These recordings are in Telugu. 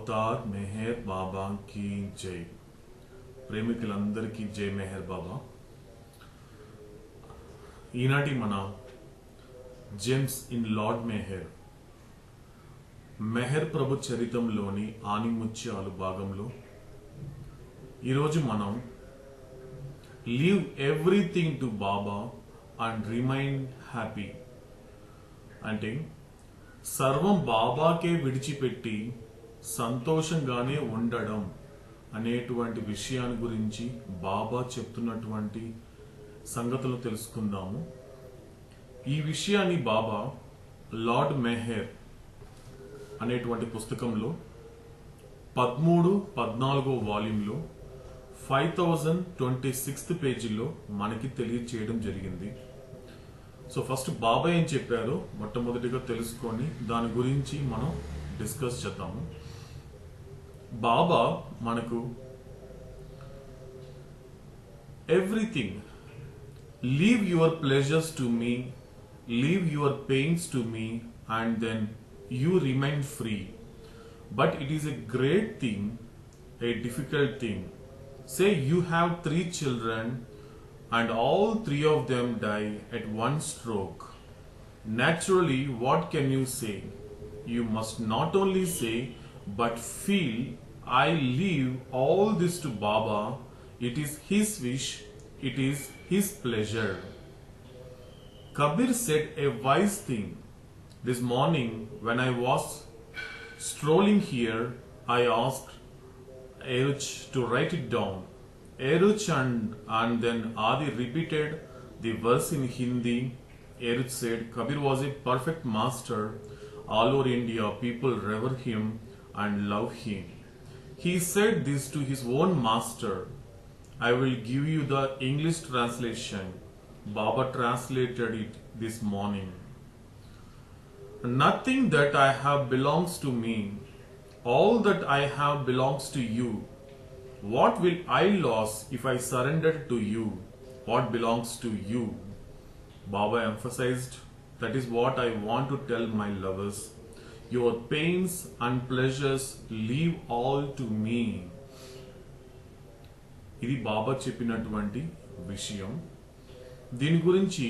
అవతార్ మెహర్ బాబా की జై. ప్రేమికులందరికీ జై మెహర్ బాబా. ఈనాటి మన జెమ్స్ ఇన్ లార్డ్ మెహర్ ప్రభు చరితంలోని ఆనిముత్యాలు భాగంలో ఈరోజు మనం leave everything to Baba and remain happy అంటే సర్వం బాబాకే విడిచిపెట్టి సంతోషంగానే ఉండడం అనేటువంటి విషయాన్ని గురించి బాబా చెప్తున్నటువంటి సంగతులు తెలుసుకుందాము. ఈ విషయాన్ని బాబా లార్డ్ మెహర్ అనేటువంటి పుస్తకంలో 13-14 వాల్యూమ్లో 5026 పేజీలో మనకి తెలియచేయడం జరిగింది. సో ఫస్ట్ బాబా ఏం చెప్పారో మొట్టమొదటిగా తెలుసుకొని దాని గురించి మనం డిస్కస్ చేద్దాము. బాబా మనకు everything, leave your pleasures to me, leave your pains to me and then you remain free. But it is a great thing, a difficult thing. Say you have 3 children and all 3 of them die at one stroke. Naturally, what can you say? You must not only say but feel, I leave all this to Baba. It is his wish, it is his pleasure. Kabir said a wise thing. This morning, when I was strolling here, I asked Eruch to write it down. Eruch and then Adi repeated the verse in Hindi. Eruch said, Kabir was a perfect master. All over India, people revere him and love him. He said this to his own master. I will give you the English translation. Baba translated it this morning. Nothing that I have belongs to me. All that I have belongs to you. What will I lose if I surrender to you? What belongs to you? Baba emphasized, that is what I want to tell my lovers. Your pains and pleasures leave all to me. ఇది బాబా చెప్పినటువంటి విషయం. దీని గురించి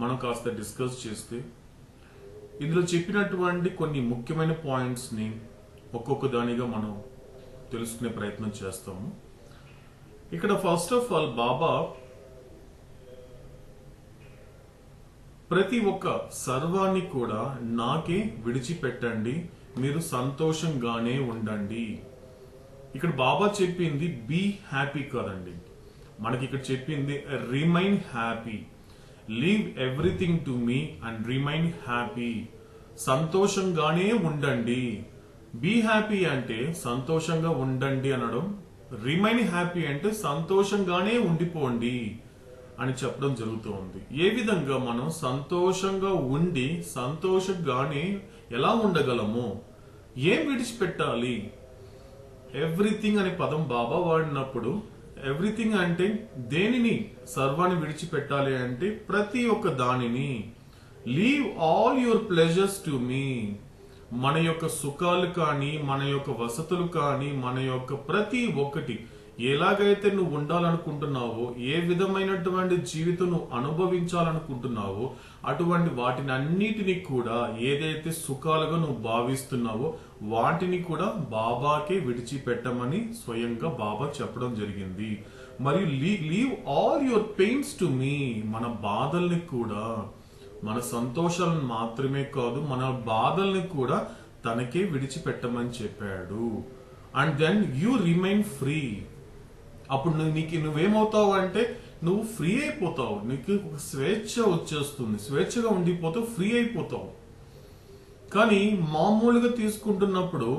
మనం కాస్త డిస్కస్ చేస్తే ఇందులో చెప్పినటువంటి కొన్ని ముఖ్యమైన పాయింట్స్ ని ఒక్కొక్క దానిగా మనం తెలుసుకునే ప్రయత్నం చేస్తాము. ఇక్కడ ఫస్ట్ ఆఫ్ ఆల్ బాబా ప్రతి ఒక్క సర్వాన్ని కూడా నాకే విడిచిపెట్టండి, మీరు సంతోషంగానే ఉండండి. ఇక్కడ బాబా చెప్పింది బీ హ్యాపీ కాదండి, మనకి ఇక్కడ చెప్పింది remain happy. Leave everything to me and remain happy. సంతోషంగానే ఉండండి. బీ హ్యాపీ అంటే సంతోషంగా ఉండండి అనడం, రిమైన్ హ్యాపీ అంటే సంతోషంగానే ఉండిపోండి అని చెప్పడం జరుగుతుంది. ఏ విధంగా మనం సంతోషంగా ఉండి సంతోషంగానే ఎలా ఉండగలము, ఏం విడిచిపెట్టాలి? ఎవ్రీథింగ్ అనే పదం బాబా వాడినప్పుడు ఎవ్రీథింగ్ అంటే దేనిని, సర్వాన్ని విడిచిపెట్టాలి అంటే ప్రతి ఒక్క దానిని. Leave all your pleasures to me. మన యొక్క సుఖాలు కానీ, మన యొక్క వసతులు కానీ, మన యొక్క ప్రతి ఒక్కటి ఎలాగైతే నువ్వు ఉండాలనుకుంటున్నావో, ఏ విధమైనటువంటి జీవితం నువ్వు అనుభవించాలనుకుంటున్నావో అటువంటి వాటిని అన్నిటినీ కూడా, ఏదైతే సుఖాలుగా నువ్వు భావిస్తున్నావో వాటిని కూడా బాబాకే విడిచిపెట్టమని స్వయంగా బాబా చెప్పడం జరిగింది. మరియు leave all your pains to me. మన బాధల్ని కూడా, మన సంతోషాలను మాత్రమే కాదు, మన బాధల్ని కూడా తనకే విడిచిపెట్టమని చెప్పాడు. And then you remain free. అప్పుడు నువ్వేమవుతావు అంటే నువ్వు ఫ్రీ అయిపోతావు, నీకు ఒక స్వేచ్ఛ వచ్చేస్తుంది, స్వేచ్ఛగా ఉండిపోతావు, ఫ్రీ అయిపోతావు. కానీ మామూలుగా తీసుకుంటున్నప్పుడు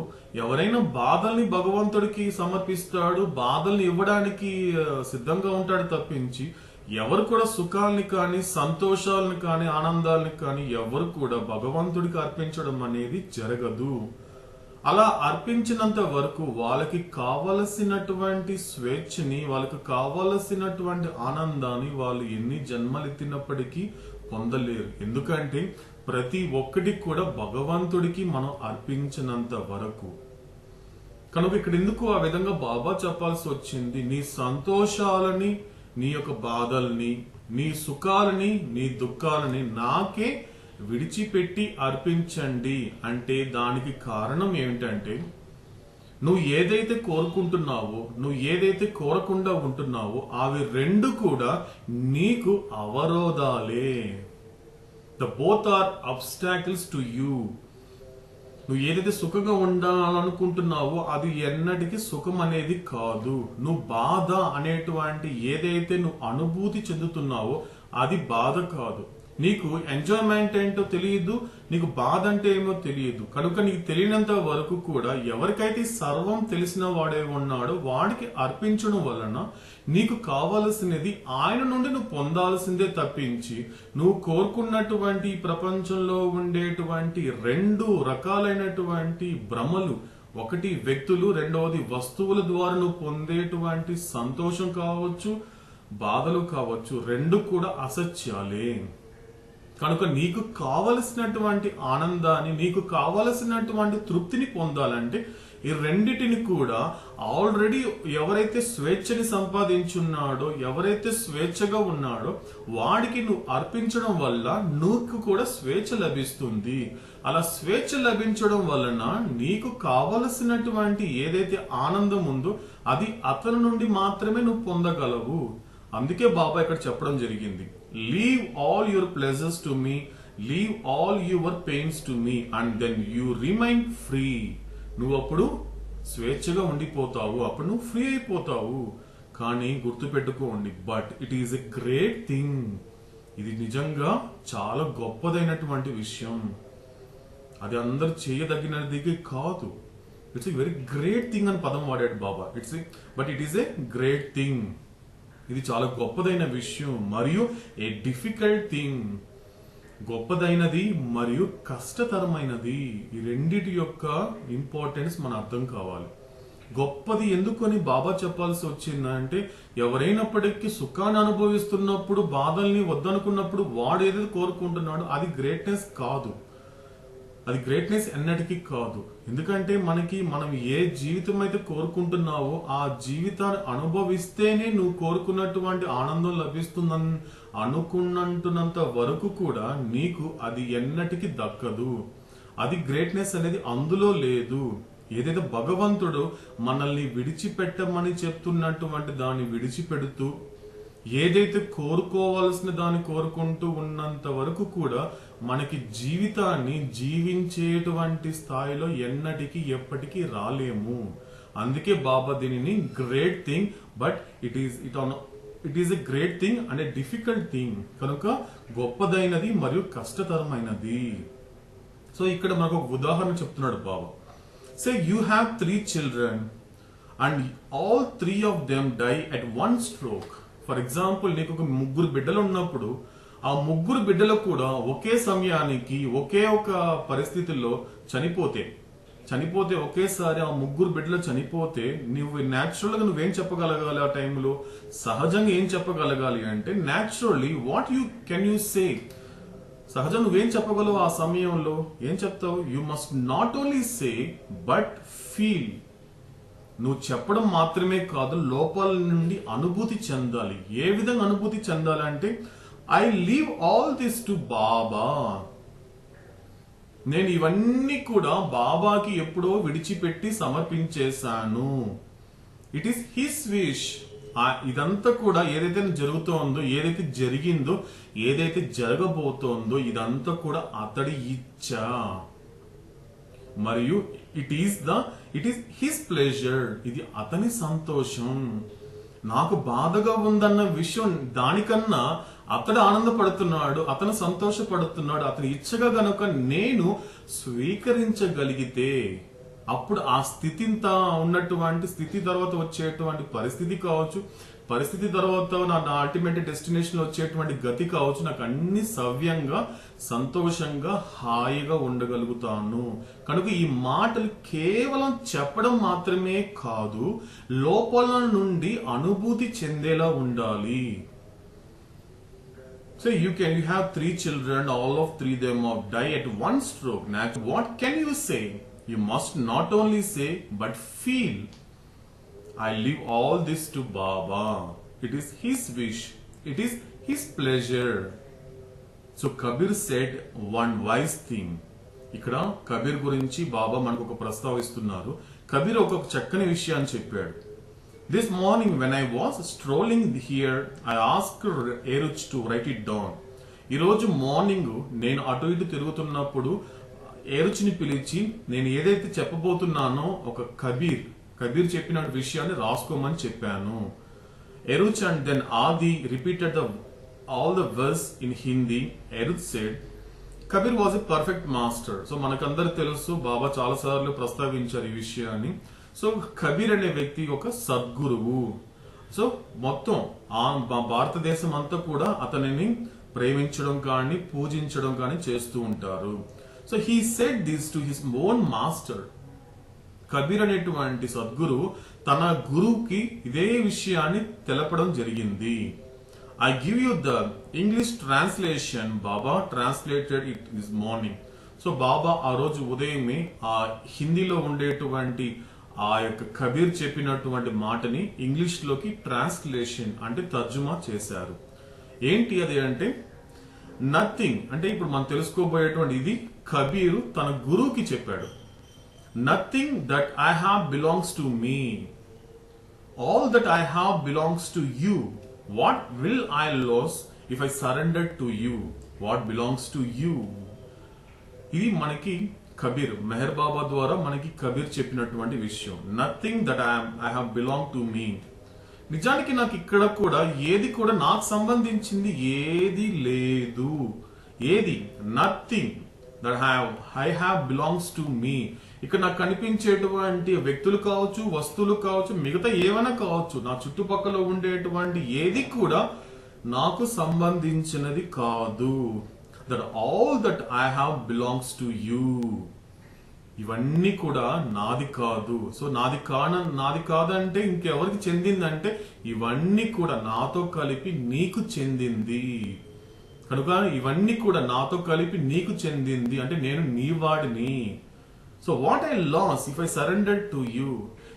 ఎవరైనా బాధల్ని భగవంతుడికి సమర్పిస్తాడు, బాధల్ని ఇవ్వడానికి సిద్ధంగా ఉంటాడు తప్పించి ఎవరు కూడా సుఖాలని కానీ, సంతోషాలను కానీ, ఆనందాలని కానీ ఎవరు కూడా భగవంతుడికి అర్పించడం అనేది జరగదు. అలా అర్పించినంత వరకు వాళ్ళకి కావలసినటువంటి స్వేచ్ఛని, వాళ్ళకి కావలసినటువంటి ఆనందాన్ని వాళ్ళు ఎన్ని జన్మలెత్తినప్పటికీ పొందలేరు. ఎందుకంటే ప్రతి ఒక్కటి కూడా భగవంతుడికి మనం అర్పించినంత వరకు. కనుక ఇక్కడ ఎందుకు ఆ విధంగా బాబా చెప్పాల్సి వచ్చింది? నీ సంతోషాలని, నీ యొక్క బాధల్ని, నీ సుఖాలని, నీ దుఃఖాలని నాకే విడిచిపెట్టి అర్పించండి అంటే దానికి కారణం ఏమిటంటే, నువ్వు ఏదైతే కోరుకుంటున్నావో, నువ్వు ఏదైతే కోరకుండా ఉంటున్నావో అవి రెండు కూడా నీకు అవరోధాలే. The both are obstacles to you. నువ్వు ఏదైతే సుఖంగా ఉండాలనుకుంటున్నావో అది ఎన్నటికీ సుఖం అనేది కాదు. నువ్వు బాధ అనేటువంటి ఏదైతే నువ్వు అనుభూతి చెందుతున్నావో అది బాధ కాదు. నీకు ఎంజాయ్మెంట్ ఏంటో తెలియదు, నీకు బాధ అంటే ఏమో తెలియదు. కనుక నీకు తెలియనంత వరకు కూడా ఎవరికైతే సర్వం తెలిసిన వాడే ఉన్నాడో వాడికి అర్పించడం వలన నీకు కావలసినది ఆయన నుండి నువ్వు పొందాల్సిందే తప్పించి, నువ్వు కోరుకున్నటువంటి ప్రపంచంలో ఉండేటువంటి రెండు రకాలైనటువంటి భ్రమలు, ఒకటి వ్యక్తులు, రెండవది వస్తువుల ద్వారా నువ్వు పొందేటువంటి సంతోషం కావచ్చు, బాధలు కావచ్చు, రెండు కూడా అసత్యాలే. కనుక నీకు కావలసినటువంటి ఆనందాన్ని, నీకు కావలసినటువంటి తృప్తిని పొందాలంటే ఈ రెండిటిని కూడా ఆల్రెడీ ఎవరైతే స్వేచ్ఛని సంపాదించున్నాడో, ఎవరైతే స్వేచ్ఛగా ఉన్నాడో వాడికి నువ్వు అర్పించడం వల్ల నీకు కూడా స్వేచ్ఛ లభిస్తుంది. అలా స్వేచ్ఛ లభించడం వలన నీకు కావలసినటువంటి ఏదైతే ఆనందం ఉందో అది అతని నుండి మాత్రమే నువ్వు పొందగలవు. అందుకే బాబా ఇక్కడ చెప్పడం జరిగింది, leave all your pleasures to me, leave all your pains to me and then you remain free. నువ్వు అప్పుడు స్వేచ్ఛగా ఉండిపోతావు, అప్పుడు నువ్వు ఫ్రీ అయిపోతావు. కానీ గుర్తుపెట్టుకోండి, but it is a great thing. ఇది నిజంగా చాలా గొప్పదైనటువంటి విషయం. అది అందరు చేయదగినది కాదు. It's a very great thing అని పదం వాడాడు Baba. But it is a great thing. ఇది చాలా గొప్పదైన విషయం మరియు ఏ డిఫికల్ట్ థింగ్. గొప్పదైనది మరియు కష్టతరమైనది. ఈ రెండిటి యొక్క ఇంపార్టెన్స్ మన అర్థం కావాలి. గొప్పది ఎందుకని బాబా చెప్పాల్సి వచ్చిందంటే, ఎవరైనప్పటికీ సుఖాన్ని అనుభవిస్తున్నప్పుడు, బాధల్ని వద్దనుకున్నప్పుడు వాడు ఏదైతే కోరుకుంటున్నాడో అది గ్రేట్నెస్ కాదు. అది గ్రేట్నెస్ ఎన్నటికీ కాదు. ఎందుకంటే మనం ఏ జీవితం అయితే కోరుకుంటున్నావో ఆ జీవితాన్ని అనుభవిస్తేనే నువ్వు కోరుకున్నటువంటి ఆనందం లభిస్తుందని అనుకున్నంత వరకు కూడా నీకు అది ఎన్నటికీ దక్కదు. అది గ్రేట్నెస్ అనేది అందులో లేదు. ఏదైతే భగవంతుడు మనల్ని విడిచిపెట్టమని చెప్తున్నటువంటి దాన్ని విడిచిపెడుతూ, ఏదైతే కోరుకోవాల్సిన దాన్ని కోరుకుంటూ ఉన్నంత వరకు కూడా మనకి జీవితాన్ని జీవించేటువంటి స్థాయిలో ఎన్నటికీ ఎప్పటికీ రాలేము. అందుకే బాబా దీనిని great thing, but it is a great thing and a difficult thing. కనుక గొప్పదైనది మరియు కష్టతరమైనది. సో ఇక్కడ మనకు ఒక ఉదాహరణ చెప్తున్నాడు Baba. Say you have 3 children and all 3 of them die at one stroke. For example, నీకు ఒక 3 బిడ్డలు ఉన్నప్పుడు ఆ 3 బిడ్డలు కూడా ఒకే సమయానికి ఒకే ఒక పరిస్థితుల్లో చనిపోతే ఒకేసారి ఆ 3 బిడ్డలు చనిపోతే న్యాచురల్ గా నువ్వేం చెప్పగలగాలి? ఆ టైంలో సహజంగా ఏం చెప్పగలగాలి అంటే, naturally what can you say? సహజంగా నువ్వేం చెప్పగలవు ఆ సమయంలో? ఏం చెప్తావు? You must not only say but feel. నువ్వు చెప్పడం మాత్రమే కాదు, లోపల నుండి అనుభూతి చెందాలి. ఏ విధంగా అనుభూతి చెందాలంటే, I leave all this to Baba. నేను ఇవన్నీ కూడా బాబాకి ఎప్పుడో విడిచిపెట్టి సమర్పించేశాను. It is his wish. ఇదంతా కూడా ఏదైతే జరుగుతోందో, ఏదైతే జరిగిందో, ఏదైతే జరగబోతోందో ఇదంతా కూడా అతడి ఇచ్చ. మరియు ఇట్ ఈస్ హిస్ ప్లెజర్. ఇది అతని సంతోషం. నాకు బాధగా ఉందన్న విషయం దానికన్నా అతడు ఆనందపడుతున్నాడు, అతను సంతోషపడుతున్నాడు. అతని ఇచ్చగా గనుక నేను స్వీకరించగలిగితే అప్పుడు ఆ స్థితింతా ఉన్నటువంటి స్థితి తర్వాత వచ్చేటువంటి పరిస్థితి కావచ్చు, పరిస్థితి తర్వాత నా అల్టిమేట్ డెస్టినేషన్ వచ్చేటువంటి గతి కావచ్చు, నాకు అన్ని సవ్యంగా సంతోషంగా హాయిగా ఉండగలుగుతాను. కనుక ఈ మాటలు కేవలం చెప్పడం మాత్రమే కాదు, లోపల నుండి అనుభూతి చెందేలా ఉండాలి. So you have 3 children, all of 3 them die at one stroke. What can you say? You must not only say but feel. I leave all this to Baba. It is his wish. It is his pleasure. So Kabir said one wise thing. ఇక్కడ కబీర్ గురించి బాబా మనకు ఒక ప్రస్తావిస్తున్నారు. కబీర్ ఒక చక్కని విషయాన్ని చెప్పాడు. This morning when I was strolling here, I asked Eruch to write it down. ఈ రోజు మార్నింగ్ నేను అటు ఇటు తిరుగుతున్నప్పుడు ఏరుచిని పిలిచి నేను ఏదైతే చెప్పబోతున్నానో ఒక కబీర్ చెప్పిన విషయాన్ని రాసుకోమని చెప్పాను. ఎరుచ్ అండ్ దెన్ ఆది repeated all the verse in Hindi. Eruch said Kabir was a perfect master. So మనకందరూ తెలుసు, బాబా చాలా సార్లు ప్రస్తావించారు ఈ విషయాన్ని. సో కబీర్ అనే వ్యక్తి ఒక సద్గురువు. సో మొత్తం భారతదేశం అంతా కూడా అతనిని ప్రేమించడం కానీ పూజించడం కానీ చేస్తూ ఉంటారు. So he said this to his own master. Kabir అనేటువంటి సద్గురు తన గురువుకి ఇదే విషయాన్ని తెలపడం జరిగింది. I give you the English translation. Baba translated it this morning. So Baba ఆ రోజు ఉదయమే ఆ హిందీలో ఉండేటువంటి ఆ యొక్క కబీర్ చెప్పినటువంటి మాటని ఇంగ్లీష్ లోకి ట్రాన్స్లేషన్ అంటే తర్జుమా చేశారు. ఏంటి అది అంటే, నథింగ్ అంటే ఇప్పుడు మనం తెలుసుకోబోయేటువంటి ఇది కబీరు తన గురువుకి చెప్పాడు. Nothing that I have belongs to me, all that I have belongs to you. What will I lose if I surrender to you? What belongs to you? ఇది మనకి కబీర్ మెహర్ బాబా ద్వారా మనకి కబీర్ చెప్పినటువంటి విషయం. Nothing that I have belong to me. నిజానికి నాకు ఇక్కడ కూడా ఏది కూడా నాకు సంబంధించింది ఏది లేదు. ఏది nothing that I have belongs to me. ఇక్కడ నాకు కనిపించేటువంటి వ్యక్తులు కావచ్చు, వస్తువులు కావచ్చు, మిగతా ఏమైనా కావచ్చు, నా చుట్టుపక్కల ఉండేటువంటి ఏది కూడా నాకు సంబంధించినది కాదు. That all that I have belongs to you. ఇవన్నీ కూడా నాది కాదు. సో నాది కాదంటే ఇంకెవరికి చెందిందంటే ఇవన్నీ కూడా నాతో కలిపి నీకు చెందింది. కనుక ఇవన్నీ కూడా నాతో కలిపి నీకు చెందింది అంటే నేను నీ వాడిని. So what I loss if I surrender to you.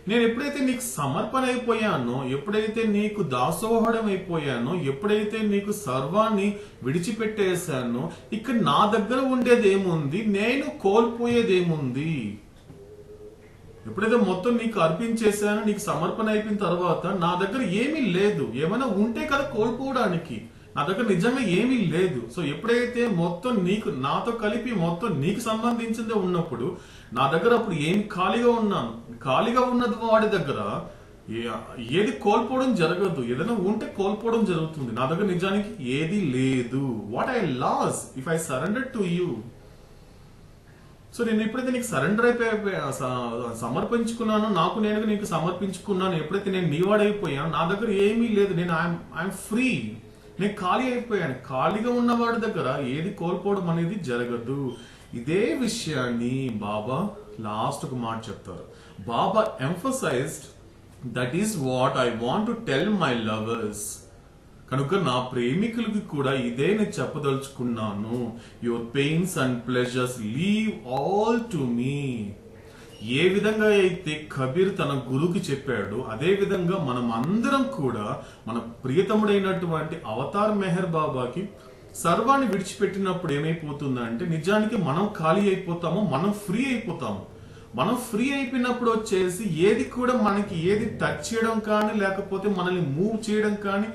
నేను ఎప్పుడైతే నీకు సమర్పణ అయిపోయానో, ఎప్పుడైతే నీకు దాసోహడం అయిపోయానో, ఎప్పుడైతే నీకు సర్వాన్ని విడిచిపెట్టేశానో, ఇక్కడ నా దగ్గర ఉండేది ఏముంది, నేను కోల్పోయేది ఏముంది. ఎప్పుడైతే మొత్తం నీకు అర్పించేశానో, నీకు సమర్పణ అయిపోయిన తర్వాత నా దగ్గర ఏమీ లేదు. ఏమైనా ఉంటే కదా కోల్పోవడానికి, నా దగ్గర నిజంగా ఏమీ లేదు. సో ఎప్పుడైతే మొత్తం నీకు నాతో కలిపి మొత్తం నీకు సంబంధించిందే ఉన్నప్పుడు నా దగ్గర అప్పుడు ఏమి ఖాళీగా ఉన్నాను. ఖాళీగా ఉన్నది వాడి దగ్గర ఏది కోల్పోవడం జరగదు. ఏదైనా ఉంటే కోల్పోవడం జరుగుతుంది. నా దగ్గర నిజానికి ఏది లేదు. What I loss if I surrender to you. So నేను ఎప్పుడైతే నీకు సరెండర్ సమర్పించుకున్నానో, నాకు నేను నీకు సమర్పించుకున్నాను, ఎప్పుడైతే నేను నీవాడైపోయాను, నా దగ్గర ఏమీ లేదు. నేను ఐఎమ్ ఫ్రీ. నేను ఖాళీ అయిపోయాను. ఖాళీగా ఉన్నవాడి దగ్గర ఏది కోల్పోవడం అనేది జరగదు. ఇదే విషయాన్ని బాబా లాస్ట్ ఒక మాట చెప్తారు. Baba emphasized that is what I want to tell my lovers. కనుక నా ప్రేమికులకి కూడా ఇదే నేను చెప్పదలుచుకున్నాను. Your pains and pleasures leave all to me. ఏ విధంగా అయితే కబీర్ తన గురువుకి చెప్పాడు, అదే విధంగా మనం అందరం కూడా మన ప్రియతముడైనటువంటి అవతార్ మెహర్ బాబాకి సర్వాన్ని విడిచిపెట్టినప్పుడు ఏమైపోతుందంటే నిజానికి మనం ఖాళీ అయిపోతాము, మనం ఫ్రీ అయిపోతాము. మనం ఫ్రీ అయిపోయినప్పుడు వచ్చేసి ఏది కూడా మనకి ఏది టచ్ చేయడం కానీ, లేకపోతే మనల్ని మూవ్ చేయడం కానీ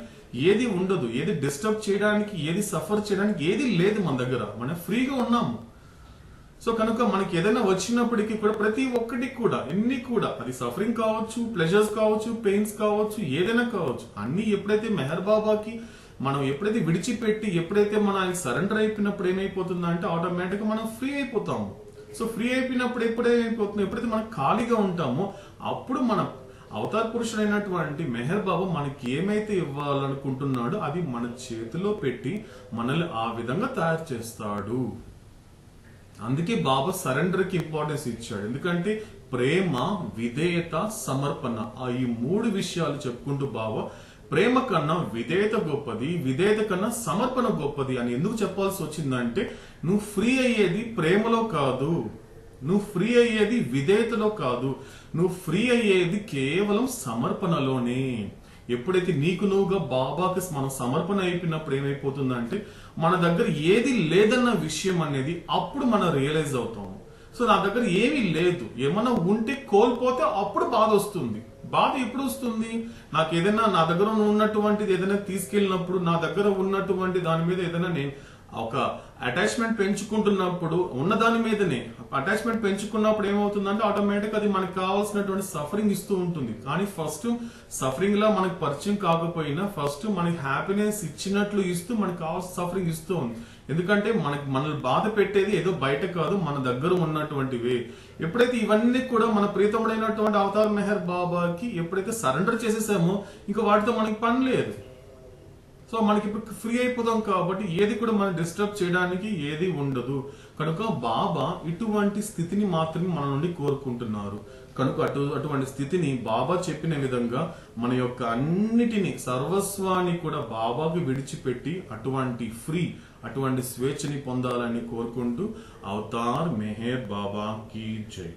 ఏది ఉండదు. ఏది డిస్టర్బ్ చేయడానికి, ఏది సఫర్ చేయడానికి ఏది లేదు మన దగ్గర. మనం ఫ్రీగా ఉన్నాము. సో కనుక మనకి ఏదైనా వచ్చినప్పటికీ కూడా ప్రతి ఒక్కటి కూడా ఎన్ని కూడా అది సఫరింగ్ కావచ్చు, ప్లెజర్స్ కావచ్చు, పెయిన్స్ కావచ్చు, ఏదైనా కావచ్చు, అన్ని ఎప్పుడైతే మెహర్ బాబాకి మనం ఎప్పుడైతే విడిచిపెట్టి ఎప్పుడైతే మనం ఆయన సరెండర్ అయిపోయినప్పుడు ఏమైపోతుందంటే ఆటోమేటిక్ గా మనం ఫ్రీ అయిపోతాము. సో ఫ్రీ అయిపోయినప్పుడు ఎప్పుడైతే మనం ఖాళీగా ఉంటామో అప్పుడు మనం అవతార్ పురుషుడైనటువంటి మెహర్ బాబా మనకి ఏమైతే ఇవ్వాలనుకుంటున్నాడో అది మన చేతిలో పెట్టి మనల్ని ఆ విధంగా తయారు చేస్తాడు. అందుకే బాబా సరెండర్ కి ఇంపార్టెన్స్ ఇచ్చాడు. ఎందుకంటే ప్రేమ, విధేయత, సమర్పణ ఈ మూడు విషయాలు చెప్పుకుంటూ బాబా ప్రేమ కన్నా విధేయత గొప్పది, విధేయత కన్నా సమర్పణ గొప్పది అని ఎందుకు చెప్పాల్సి వచ్చిందంటే నువ్వు ఫ్రీ అయ్యేది ప్రేమలో కాదు, నువ్వు ఫ్రీ అయ్యేది విధేయతలో కాదు, నువ్వు ఫ్రీ అయ్యేది కేవలం సమర్పణలోనే. ఎప్పుడైతే నీకు నువ్వుగా బాబాకి మనం సమర్పణ అయిపోయినప్పుడు ఏమైపోతుందంటే మన దగ్గర ఏది లేదన్న విషయం అనేది అప్పుడు మనం రియలైజ్ అవుతాము. సో నా దగ్గర ఏమీ లేదు, ఏమన్నా ఉంటే కోల్పోతే అప్పుడు బాధ వస్తుంది. బాధ ఎప్పుడు వస్తుంది? నాకు ఏదైనా నా దగ్గర ఉన్నటువంటిది ఏదైనా తీసుకెళ్ళినప్పుడు, నా దగ్గర ఉన్నటువంటి దాని మీద ఏదైనా నేను ఒక అటాచ్మెంట్ పెంచుకుంటున్నప్పుడు, ఉన్న దాని మీదనే అటాచ్మెంట్ పెంచుకున్నప్పుడు ఏమవుతుందంటే ఆటోమేటిక్ అది మనకు కావాల్సినటువంటి సఫరింగ్ ఇస్తూ ఉంటుంది. కానీ ఫస్ట్ సఫరింగ్ లా మనకు పరిచయం కాకపోయినా ఫస్ట్ మనకి హ్యాపీనెస్ ఇచ్చినట్లు ఇస్తూ మనకు కావాల్సిన సఫరింగ్ ఇస్తూ ఉంది. ఎందుకంటే మనల్ని బాధ పెట్టేది ఏదో బయట కాదు, మన దగ్గర ఉన్నటువంటివే. ఎప్పుడైతే ఇవన్నీ కూడా మన ప్రీతముడైనటువంటి అవతార్ మెహర్ బాబాకి ఎప్పుడైతే సరెండర్ చేసేసామో ఇంకా వాటితో మనకి పని లేదు. సో మనకి ఇప్పుడు ఫ్రీ అయిపోతాం కాబట్టి ఏది కూడా మనం డిస్టర్బ్ చేయడానికి ఏది ఉండదు. కనుక బాబా ఇటువంటి స్థితిని మాత్రమే మన నుండి కోరుకుంటున్నారు. కనుక అటువంటి స్థితిని బాబా చెప్పిన విధంగా మన యొక్క అన్నిటిని సర్వస్వాన్ని కూడా బాబాకి విడిచిపెట్టి అటువంటి స్వేచ్ఛని పొందాలని కోరుకుంటూ అవతార్ మెహర్ బాబా కీ జై.